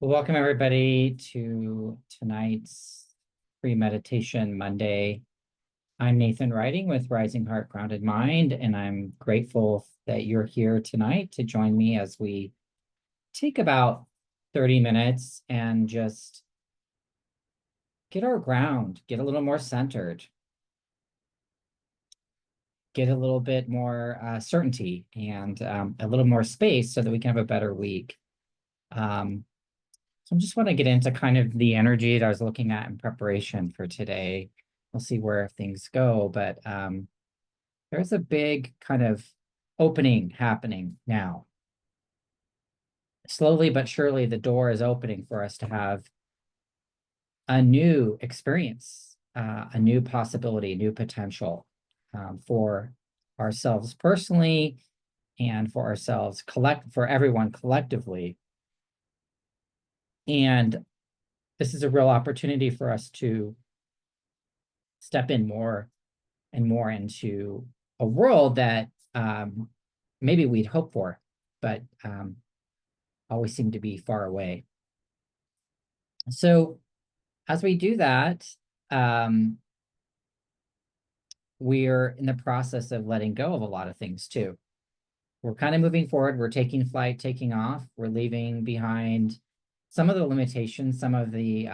Well, welcome everybody to tonight's pre-meditation Monday. I'm Nathan Writing with Rising Heart Grounded Mind, and I'm grateful that you're here tonight to join me as we take about 30 minutes and just get our ground, get a little more centered, get a little bit more certainty and a little more space so that we can have a better week. So I just want to get into kind of the energy that I was looking at in preparation for today. We'll see where things go, but there's a big kind of opening happening now. Slowly but surely, the door is opening for us to have a new experience, a new possibility, new potential for ourselves personally and for ourselves, for everyone collectively. And this is a real opportunity for us to step in more and more into a world that maybe we'd hope for, but always seem to be far away. So as we do that, we're in the process of letting go of a lot of things too. We're kind of moving forward. We're taking flight, taking off. We're leaving behind some of the limitations, some of the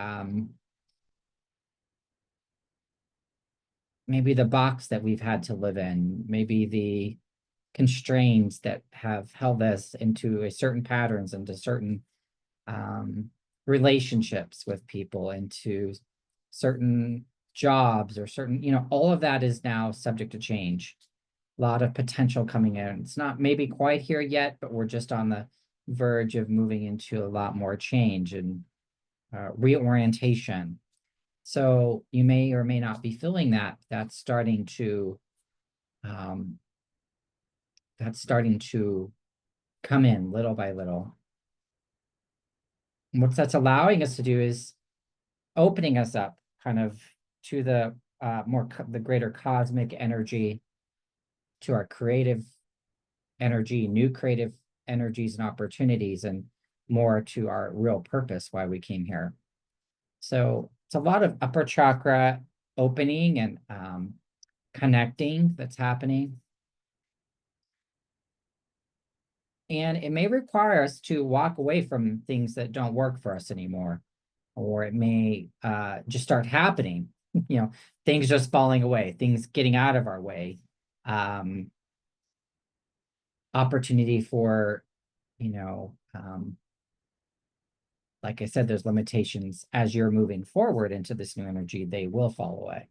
maybe the box that we've had to live in, maybe the constraints that have held us into a certain patterns, into certain relationships with people, into certain jobs or certain, all of that is now subject to change. A lot of potential coming in. It's not maybe quite here yet, but we're just on the verge of moving into a lot more change and reorientation. So you may or may not be feeling that. That's starting to come in little by little. And what that's allowing us to do is opening us up kind of to the the greater cosmic energy, to our creative energy, new creative energies and opportunities, and more to our real purpose, why we came here. So it's a lot of upper chakra opening and connecting that's happening. And it may require us to walk away from things that don't work for us anymore, or it may just start happening, things just falling away, things getting out of our way, opportunity for, like I said, there's limitations as you're moving forward into this new energy, they will fall away.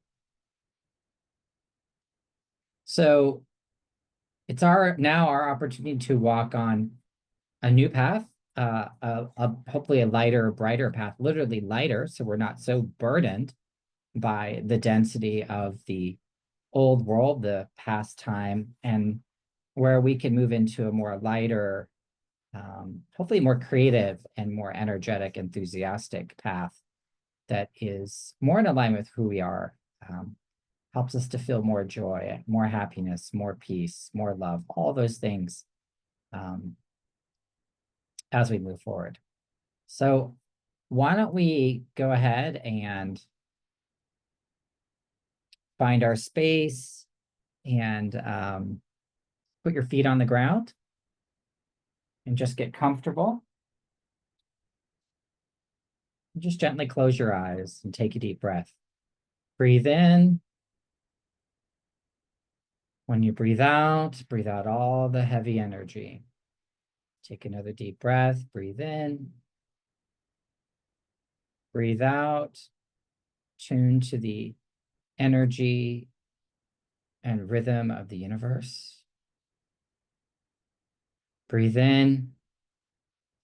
So it's now our opportunity to walk on a new path, hopefully a lighter, brighter path, literally lighter, so we're not so burdened by the density of the old world, the past time, and where we can move into a more lighter, hopefully more creative and more energetic, enthusiastic path that is more in alignment with who we are, helps us to feel more joy, more happiness, more peace, more love, all those things as we move forward. So why don't we go ahead and find our space and put your feet on the ground and just get comfortable. And just gently close your eyes and take a deep breath. Breathe in. When you breathe out all the heavy energy. Take another deep breath, breathe in. Breathe out. Tune to the energy and rhythm of the universe. Breathe in.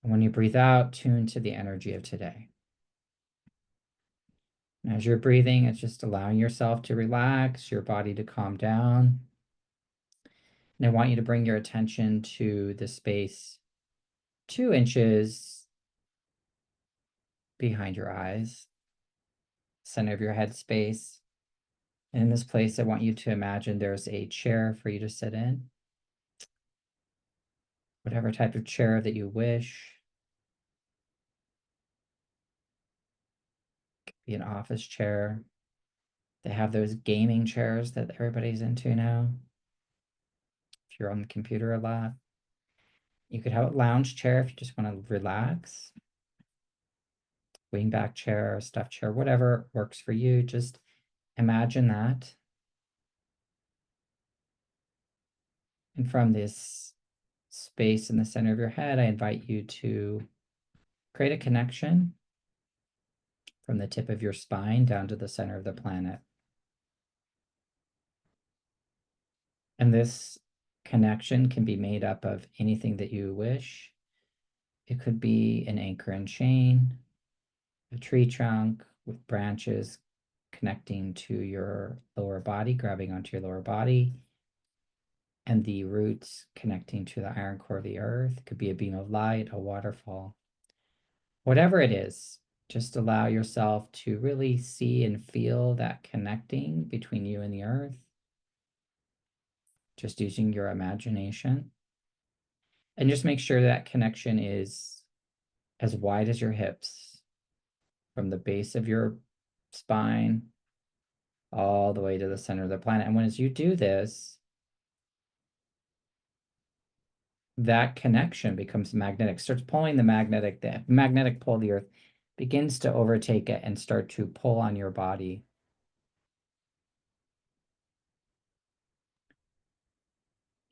And when you breathe out, tune to the energy of today. And as you're breathing, it's just allowing yourself to relax, your body to calm down. And I want you to bring your attention to the space 2 inches behind your eyes, center of your head space. And in this place, I want you to imagine there's a chair for you to sit in. Whatever type of chair that you wish. be an office chair. They have those gaming chairs that everybody's into now. If you're on the computer a lot, you could have a lounge chair if you just want to relax. Wingback chair, stuffed chair, whatever works for you. Just imagine that. And from this space in the center of your head, I invite you to create a connection from the tip of your spine down to the center of the planet. And this connection can be made up of anything that you wish. It could be an anchor and chain, a tree trunk with branches connecting to your lower body, grabbing onto your lower body, and the roots connecting to the iron core of the earth. It could be a beam of light, a waterfall. Whatever it is, just allow yourself to really see and feel that connecting between you and the earth, just using your imagination. And just make sure that connection is as wide as your hips, from the base of your spine all the way to the center of the planet. And as you do this, that connection becomes magnetic, starts pulling the magnetic pull of the earth begins to overtake it and start to pull on your body.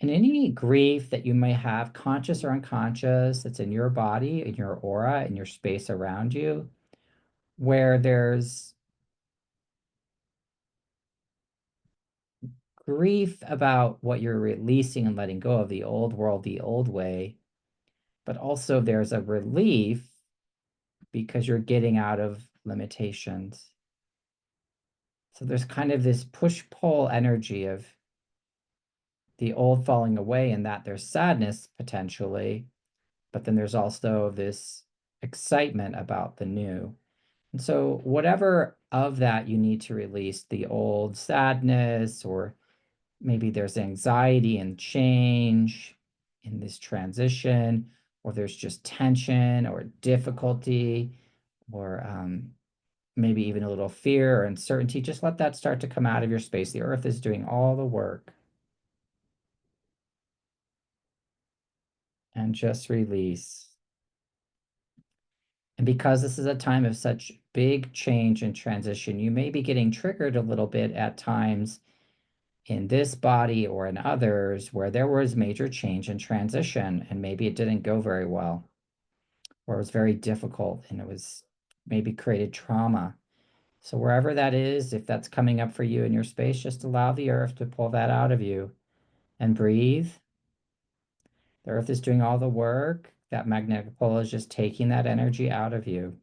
And any grief that you may have, conscious or unconscious, that's in your body, in your aura, in your space around you, where there's grief about what you're releasing and letting go of, the old world, the old way, but also there's a relief because you're getting out of limitations. So there's kind of this push-pull energy of the old falling away, and that there's sadness potentially, but then there's also this excitement about the new. And so whatever of that you need to release, the old sadness, or maybe there's anxiety and change in this transition, or there's just tension or difficulty, or maybe even a little fear or uncertainty, just let that start to come out of your space. The earth is doing all the work. And just release. And because this is a time of such big change and transition, you may be getting triggered a little bit at times in this body or in others where there was major change and transition, and maybe it didn't go very well, or it was very difficult and it was maybe created trauma. So wherever that is, if that's coming up for you in your space, just allow the earth to pull that out of you and breathe. The earth is doing all the work. That magnetic pole is just taking that energy out of you.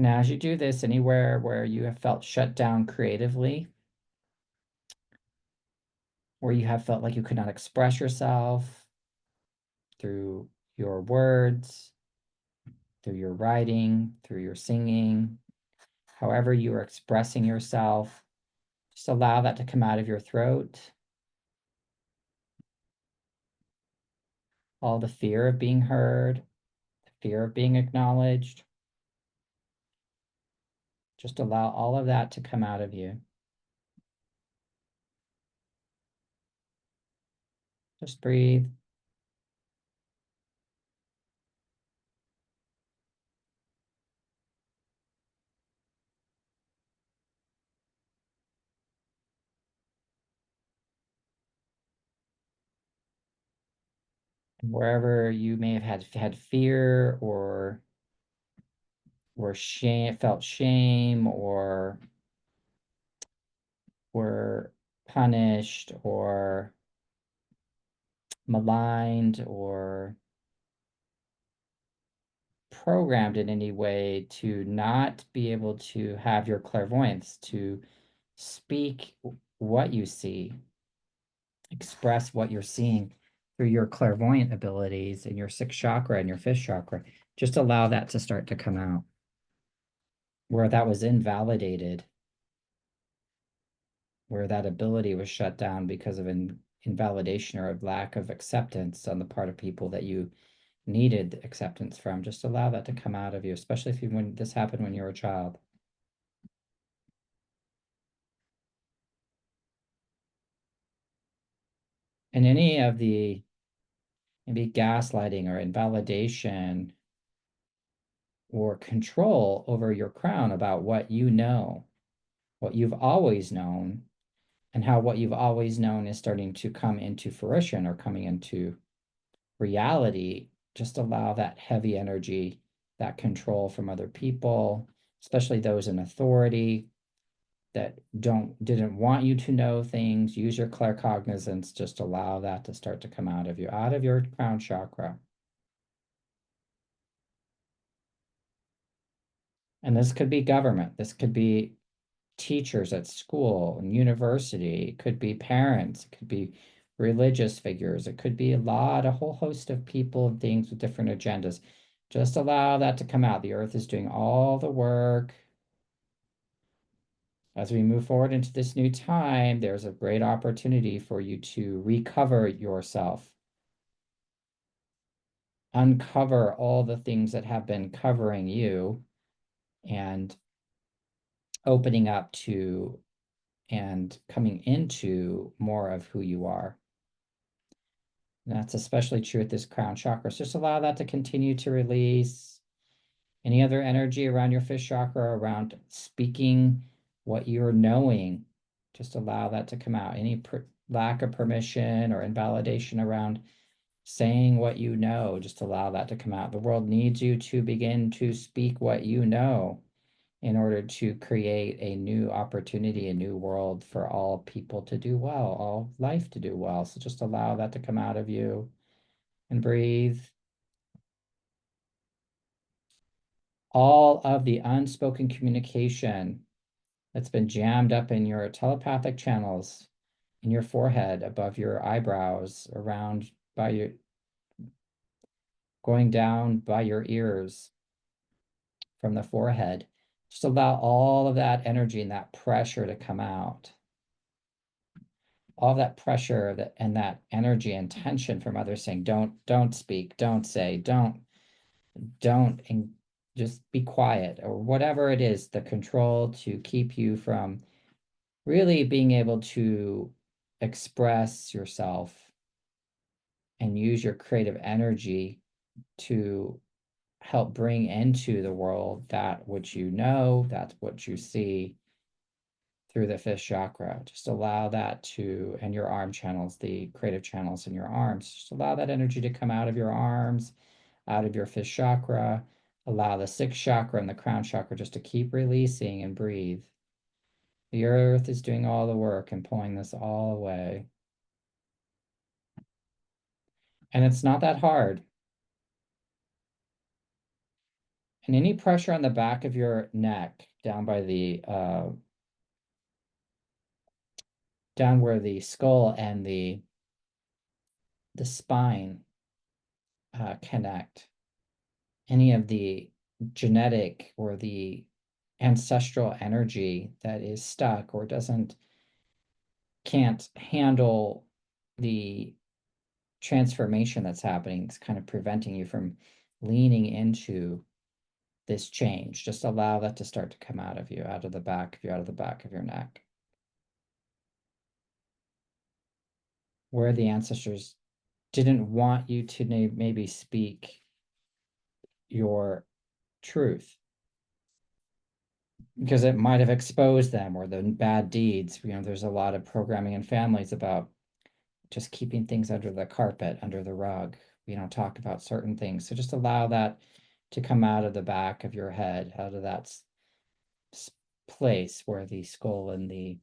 Now, as you do this, anywhere where you have felt shut down creatively, where you have felt like you could not express yourself through your words, through your writing, through your singing, however you are expressing yourself, just allow that to come out of your throat. All the fear of being heard, the fear of being acknowledged. Just allow all of that to come out of you. Just breathe. And wherever you may have had fear or shame, felt shame, or were punished or maligned or programmed in any way to not be able to have your clairvoyance, to speak what you see, express what you're seeing through your clairvoyant abilities in your sixth chakra and your fifth chakra. Just allow that to start to come out where that was invalidated. where that ability was shut down because of invalidation or a lack of acceptance on the part of people that you needed acceptance from. Just allow that to come out of you, especially if you, when this happened when you were a child. And any of the maybe gaslighting or invalidation or control over your crown about what you know, what you've always known, and how what you've always known is starting to come into fruition or coming into reality. Just allow that heavy energy, that control from other people, especially those in authority that didn't want you to know things. Use your claircognizance. Just allow that to start to come out of you, out of your crown chakra. And this could be government. This could be teachers at school and university. It could be parents. It could be religious figures. It could be a whole host of people and things with different agendas. Just allow that to come out. The earth is doing all the work. As we move forward into this new time, there's a great opportunity for you to recover yourself, uncover all the things that have been covering you, and opening up to and coming into more of who you are. And that's especially true at this crown chakra. So just allow that to continue to release. Any other energy around your fifth chakra, around speaking what you're knowing, just allow that to come out. Any lack of permission or invalidation around saying what you know, just allow that to come out. The world needs you to begin to speak what you know in order to create a new opportunity, a new world for all people to do well, all life to do well. So just allow that to come out of you and breathe. All of the unspoken communication that's been jammed up in your telepathic channels, in your forehead, above your eyebrows, around by your, going down by your ears from the forehead. Just allow all of that energy and that pressure to come out. All that pressure that and that energy and tension from others saying, don't speak, don't say, don't, and just be quiet, or whatever it is, the control to keep you from really being able to express yourself and use your creative energy to help bring into the world that which you know, that's what you see through the fifth chakra. Just allow that to, and your arm channels, the creative channels in your arms, just allow that energy to come out of your arms, out of your fifth chakra. Allow the sixth chakra and the crown chakra just to keep releasing and breathe. The earth is doing all the work and pulling this all away. And it's not that hard. And any pressure on the back of your neck, down by the down where the skull and the spine connect, any of the genetic or the ancestral energy that is stuck or can't handle the transformation that's happening, it's kind of preventing you from leaning into this change. Just allow that to start to come out of you, out of the back of you, out of the back of your neck, where the ancestors didn't want you to maybe speak your truth because it might have exposed them or the bad deeds. There's a lot of programming in families about just keeping things under the carpet, under the rug. We don't talk about certain things. So just allow that to come out of the back of your head, out of that place where the skull and the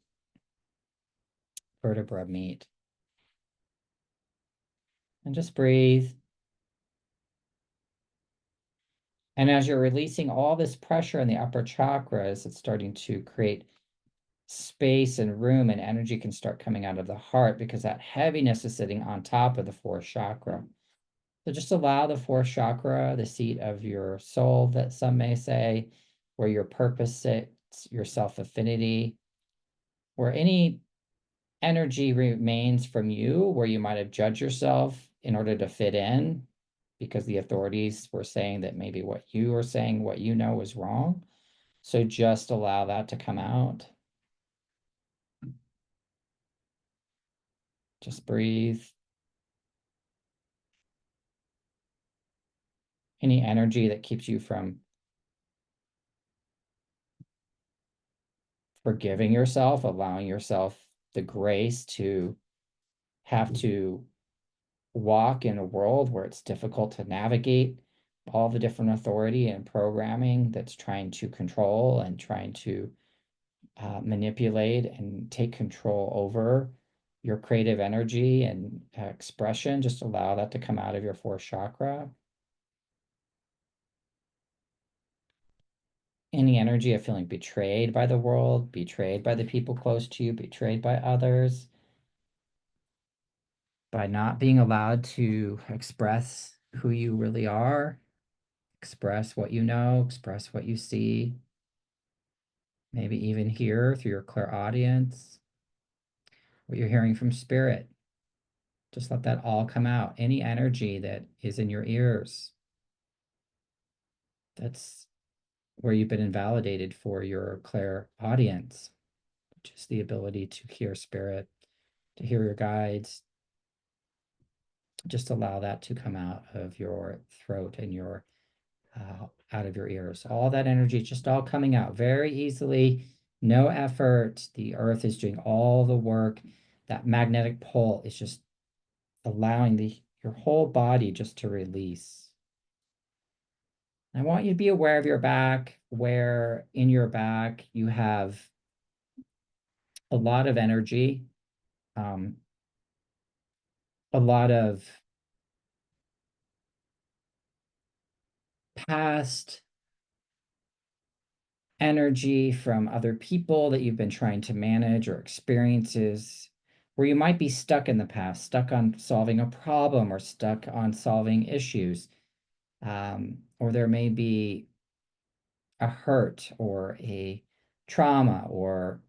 vertebra meet. And just breathe. And as you're releasing all this pressure in the upper chakras, it's starting to create space and room, and energy can start coming out of the heart because that heaviness is sitting on top of the fourth chakra. So just allow the fourth chakra, the seat of your soul, that some may say, where your purpose sits, your self-affinity, where any energy remains from you where you might have judged yourself in order to fit in because the authorities were saying that maybe what you were saying, what you know, is wrong. So just allow that to come out. Just breathe. Any energy that keeps you from forgiving yourself, allowing yourself the grace to have to walk in a world where it's difficult to navigate all the different authority and programming that's trying to control and trying to manipulate and take control over your creative energy and expression. Just allow that to come out of your fourth chakra. Any energy of feeling betrayed by the world, betrayed by the people close to you, betrayed by others, by not being allowed to express who you really are, express what you know, express what you see, maybe even hear through your clairaudience, what you're hearing from spirit. Just let that all come out. Any energy that is in your ears, that's where you've been invalidated for your clairaudience, which is the ability to hear spirit, to hear your guides. Just allow that to come out of your throat and your out of your ears. All that energy just all coming out very easily, no effort. The earth is doing all the work. That magnetic pole is just allowing your whole body just to release. I want you to be aware of your back, where in your back you have a lot of energy, um, a lot of past energy from other people that you've been trying to manage or experiences where you might be stuck in the past, stuck on solving a problem or stuck on solving issues. Or there may be a hurt or a trauma or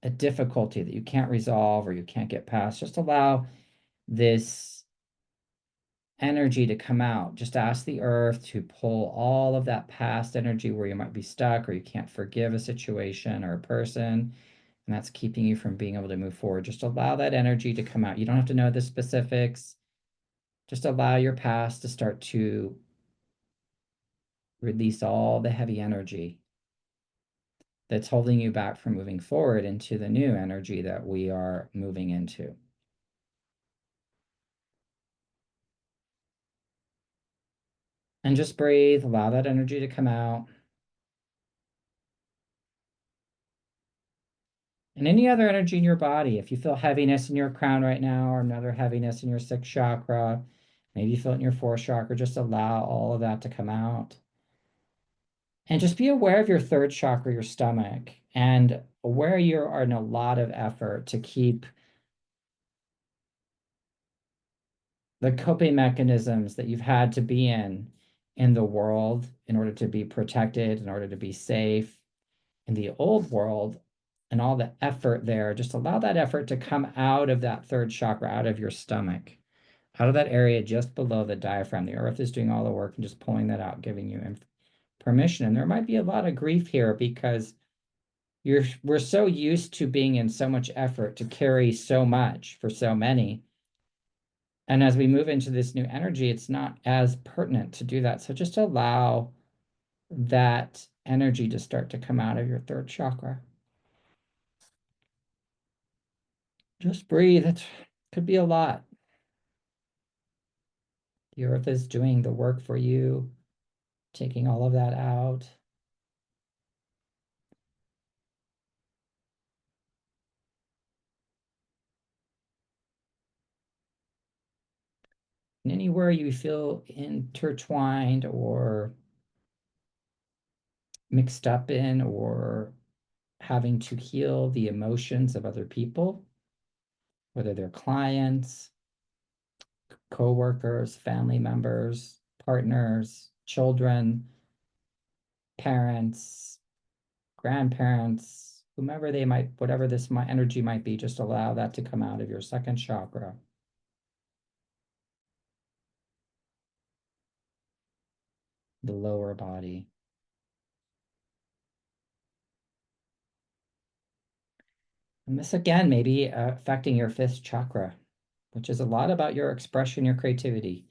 a difficulty that you can't resolve or you can't get past. Just allow this energy to come out. Just ask the earth to pull all of that past energy where you might be stuck or you can't forgive a situation or a person, and that's keeping you from being able to move forward. Just allow that energy to come out. You don't have to know the specifics. Just allow your past to start to release all the heavy energy that's holding you back from moving forward into the new energy that we are moving into. And just breathe, allow that energy to come out. And any other energy in your body, if you feel heaviness in your crown right now, or another heaviness in your sixth chakra, maybe you feel it in your fourth chakra, just allow all of that to come out. And just be aware of your third chakra, your stomach, and where you are in a lot of effort to keep the coping mechanisms that you've had to be in the world in order to be protected, in order to be safe in the old world, and all the effort there. Just allow that effort to come out of that third chakra, out of your stomach, out of that area just below the diaphragm. The earth is doing all the work and just pulling that out, giving you permission. And there might be a lot of grief here because we're so used to being in so much effort to carry so much for so many. And as we move into this new energy, it's not as pertinent to do that. So just allow that energy to start to come out of your third chakra. Just breathe. It could be a lot. The earth is doing the work for you, taking all of that out. And anywhere you feel intertwined or mixed up in or having to heal the emotions of other people, whether they're clients, co-workers, family members, partners, children, parents, grandparents, whomever they might, whatever this energy might be, just allow that to come out of your second chakra, the lower body. And this again may be affecting your fifth chakra, which is a lot about your expression, your creativity.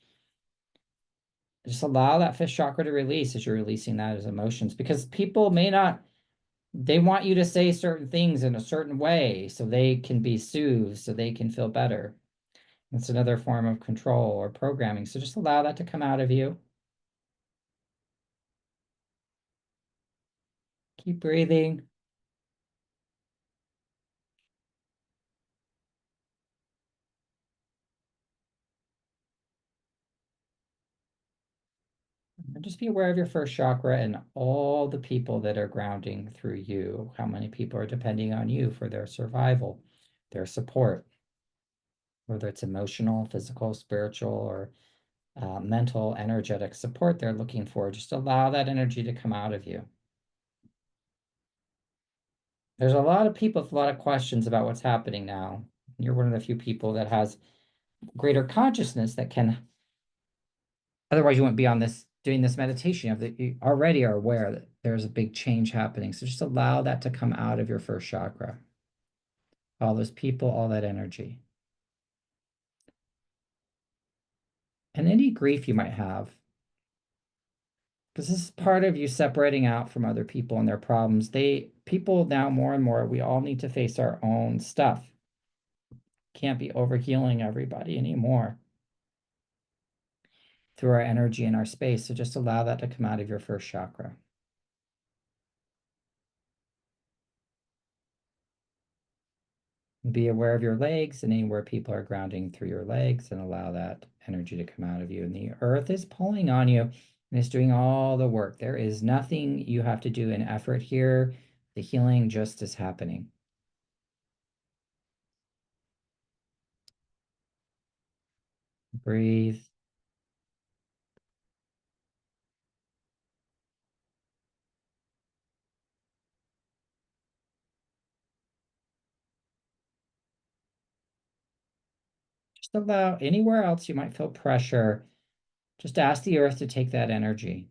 Just allow that fifth chakra to release as you're releasing that as emotions, because people may not, they want you to say certain things in a certain way so they can be soothed, so they can feel better. It's another form of control or programming. So just allow that to come out of you. Keep breathing. And just be aware of your first chakra and all the people that are grounding through you. How many people are depending on you for their survival, their support, whether it's emotional, physical, spiritual, or mental, energetic support they're looking for. Just allow that energy to come out of you. There's a lot of people with a lot of questions about what's happening now. You're one of the few people that has greater consciousness that can, otherwise you wouldn't be on this doing this meditation. You already are aware that there's a big change happening. So just allow that to come out of your first chakra. All those people, all that energy. And any grief you might have, because this is part of you separating out from other people and their problems. People now more and more, we all need to face our own stuff. Can't be over healing everybody anymore through our energy and our space. So just allow that to come out of your first chakra. Be aware of your legs and anywhere people are grounding through your legs, and allow that energy to come out of you. And the earth is pulling on you and it's doing all the work. There is nothing you have to do in effort here. The healing just is happening. Breathe. Just allow anywhere else you might feel pressure, just ask the earth to take that energy.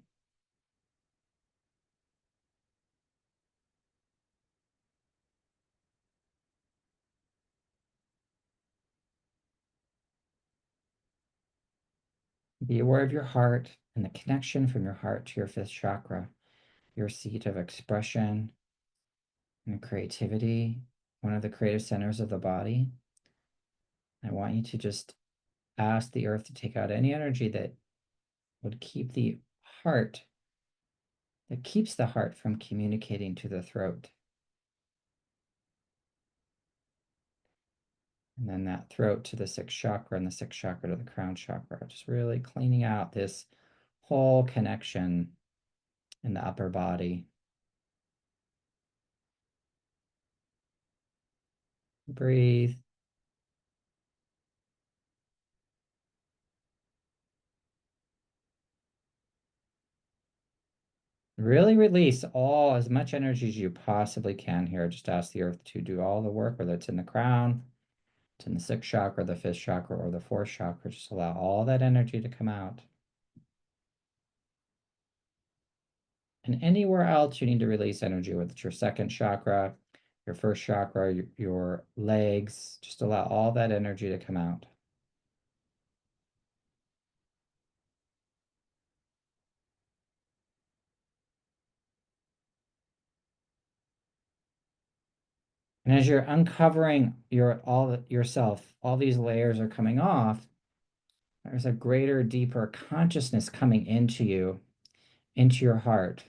Be aware of your heart and the connection from your heart to your fifth chakra, your seat of expression and creativity, one of the creative centers of the body. I want you to just ask the earth to take out any energy that would keep the heart, that keeps the heart from communicating to the throat. And then that throat to the sixth chakra and the sixth chakra to the crown chakra, just really cleaning out this whole connection in the upper body. Breathe. Really release all as much energy as you possibly can here. Just ask the earth to do all the work, whether it's in the crown, it's in the sixth chakra, the fifth chakra, or the fourth chakra. Just allow all that energy to come out. And anywhere else you need to release energy, whether it's your second chakra, your first chakra, your legs, just allow all that energy to come out. And as you're uncovering yourself, all these layers are coming off. There's a greater, deeper consciousness coming into you, into your heart.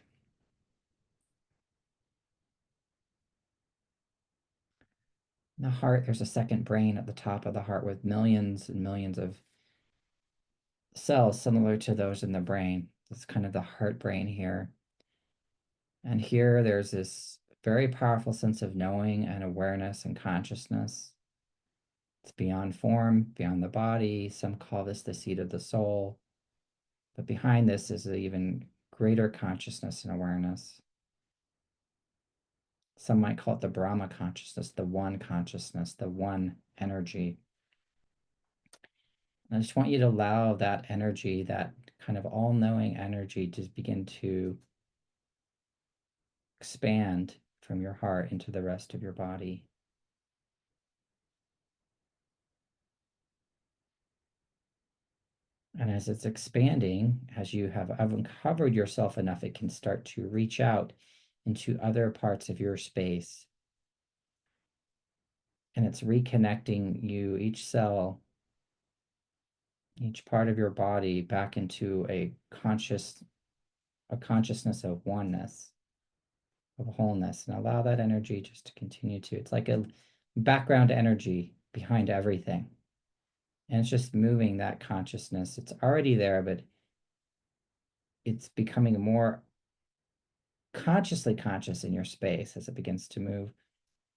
In the heart, there's a second brain at the top of the heart with millions and millions of cells similar to those in the brain. That's kind of the heart brain here. And here there's this very powerful sense of knowing and awareness and consciousness. It's beyond form, beyond the body. Some call this the seat of the soul. But behind this is an even greater consciousness and awareness. Some might call it the Brahma consciousness, the one consciousness, the one energy. And I just want you to allow that energy, that kind of all-knowing energy, to begin to expand from your heart into the rest of your body. And as it's expanding, as you have uncovered yourself enough, it can start to reach out into other parts of your space. And it's reconnecting you, each cell, each part of your body, back into a consciousness of oneness, of wholeness. And allow that energy just to continue to, it's like a background energy behind everything. And it's just moving that consciousness. It's already there, but it's becoming more consciously conscious in your space as it begins to move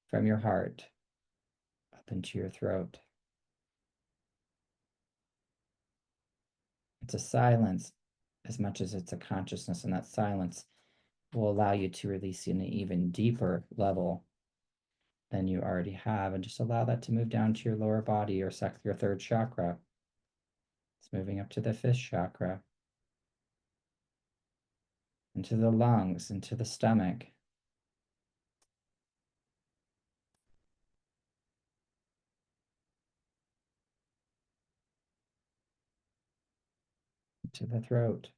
from your heart up into your throat. It's a silence as much as it's a consciousness, and that silence will allow you to release in an even deeper level than you already have, and just allow that to move down to your lower body, your third chakra. It's moving up to the fifth chakra, into the lungs, into the stomach, into the throat,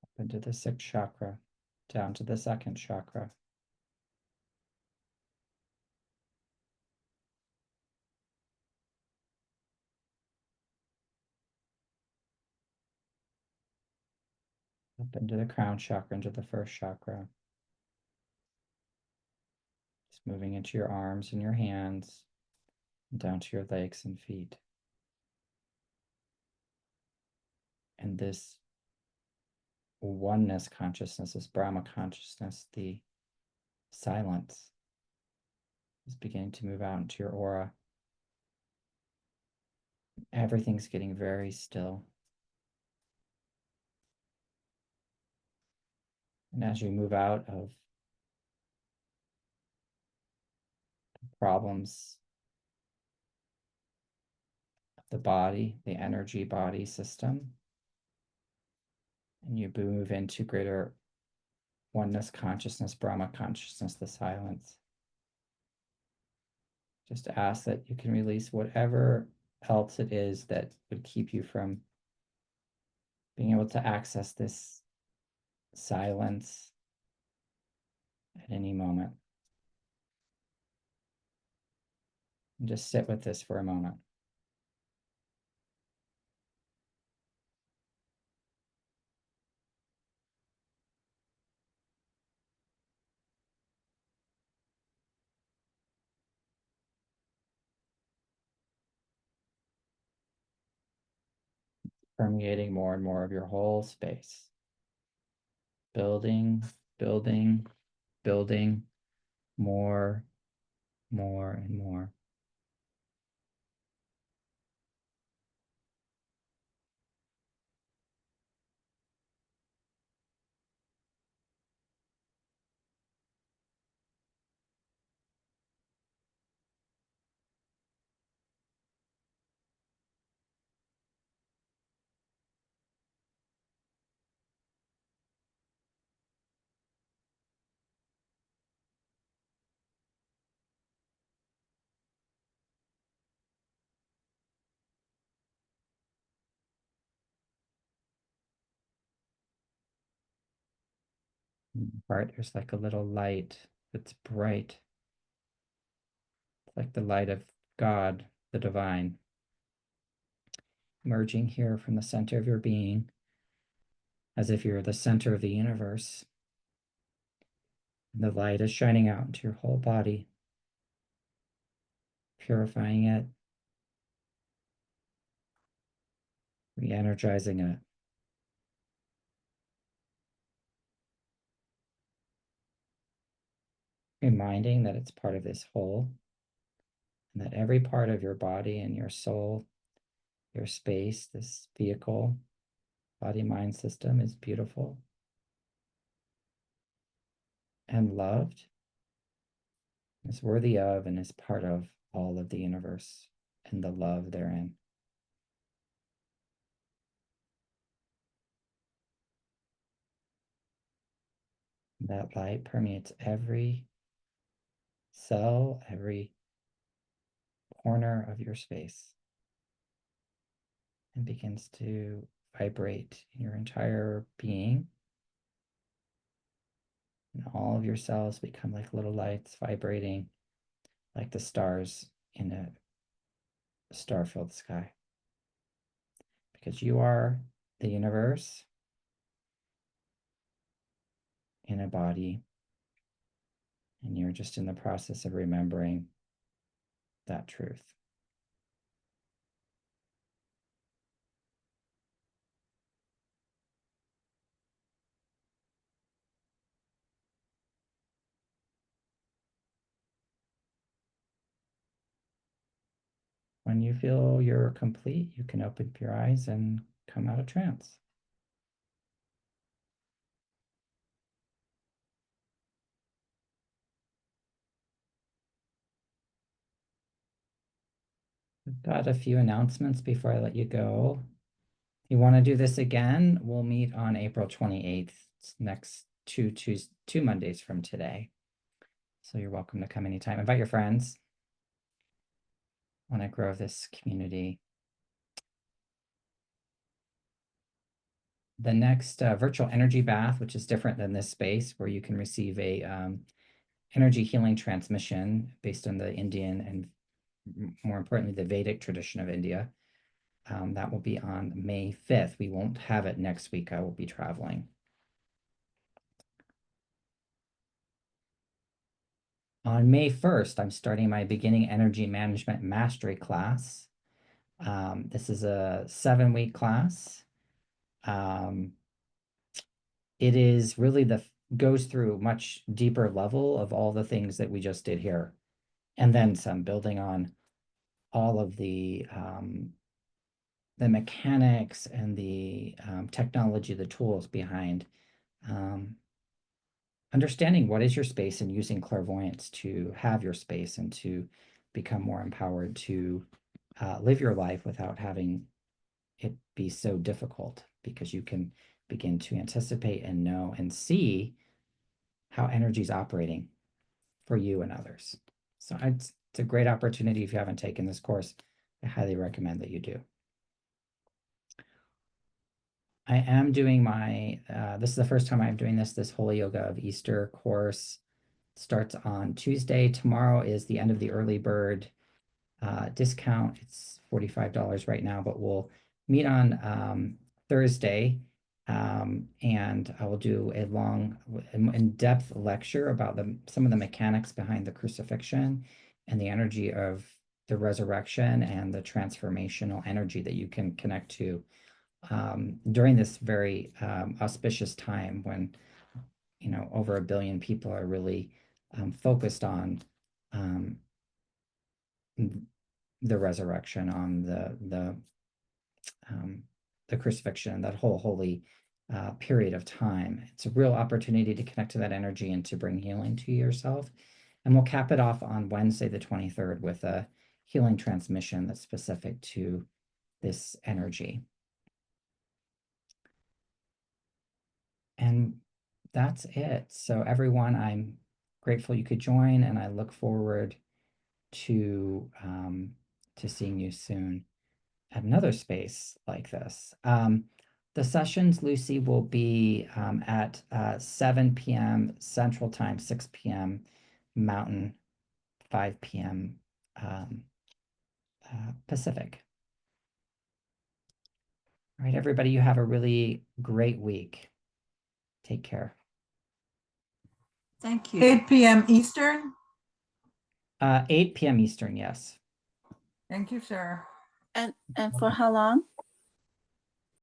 up into the sixth chakra, down to the second chakra. Up into the crown chakra, into the first chakra. Just moving into your arms and your hands, and down to your legs and feet. And this oneness consciousness, this Brahma consciousness, the silence, is beginning to move out into your aura. Everything's getting very still. And as you move out of problems of the body, the energy body system, and you move into greater oneness consciousness, Brahma consciousness, the silence, just ask that you can release whatever else it is that would keep you from being able to access this silence at any moment. And just sit with this for a moment. Permeating more and more of your whole space. Building, building, building more, more, and more. Right, there's like a little light that's bright. It's like the light of God, the divine, emerging here from the center of your being, as if you're the center of the universe. And the light is shining out into your whole body, purifying it, re-energizing it. Reminding that it's part of this whole, and that every part of your body and your soul, your space, this vehicle, body mind system is beautiful. and loved, is worthy of, and is part of all of the universe and the love therein. That light permeates every cell, every corner of your space, and begins to vibrate in your entire being. And all of your cells become like little lights vibrating like the stars in a star-filled sky. Because you are the universe in a body, and you're just in the process of remembering that truth. When you feel you're complete, you can open up your eyes and come out of trance. I've got a few announcements before I let you go. If you want to do this again, we'll meet on April 28th, next two Mondays from today. So you're welcome to come anytime. Invite your friends. I want to grow this community. The next virtual energy bath, which is different than this space, where you can receive a energy healing transmission based on the Indian and more importantly, the Vedic tradition of India. That will be on May 5th. We won't have it next week. I will be traveling. On May 1st, I'm starting my beginning energy management mastery class. This is a 7-week class. It is really goes through much deeper level of all the things that we just did here, and then some, building on all of the mechanics and the technology, the tools behind understanding what is your space and using clairvoyance to have your space and to become more empowered to live your life without having it be so difficult, because you can begin to anticipate and know and see how energy is operating for you and others. So it's a great opportunity. If you haven't taken this course, I highly recommend that you do. I am doing my, this is the first time I'm doing this Holy Yoga of Easter course. Starts on Tuesday. Tomorrow is the end of the early bird discount. It's $45 right now, but we'll meet on Thursday, and I will do a long, in-depth lecture about some of the mechanics behind the crucifixion and the energy of the resurrection and the transformational energy that you can connect to during this very auspicious time when, you know, over 1 billion people are really focused on the resurrection, on the crucifixion, that whole holy period of time. It's a real opportunity to connect to that energy and to bring healing to yourself. And we'll cap it off on Wednesday, the 23rd, with a healing transmission that's specific to this energy. And that's it. So everyone, I'm grateful you could join, and I look forward to seeing you soon at another space like this. The sessions, Lucy, will be at 7 p.m. Central Time, 6 p.m. Mountain, 5 p.m. Pacific. All right, everybody, you have a really great week. Take care. Thank you. 8 p.m. Eastern? 8 p.m. Eastern, yes. Thank you, sir. And for how long?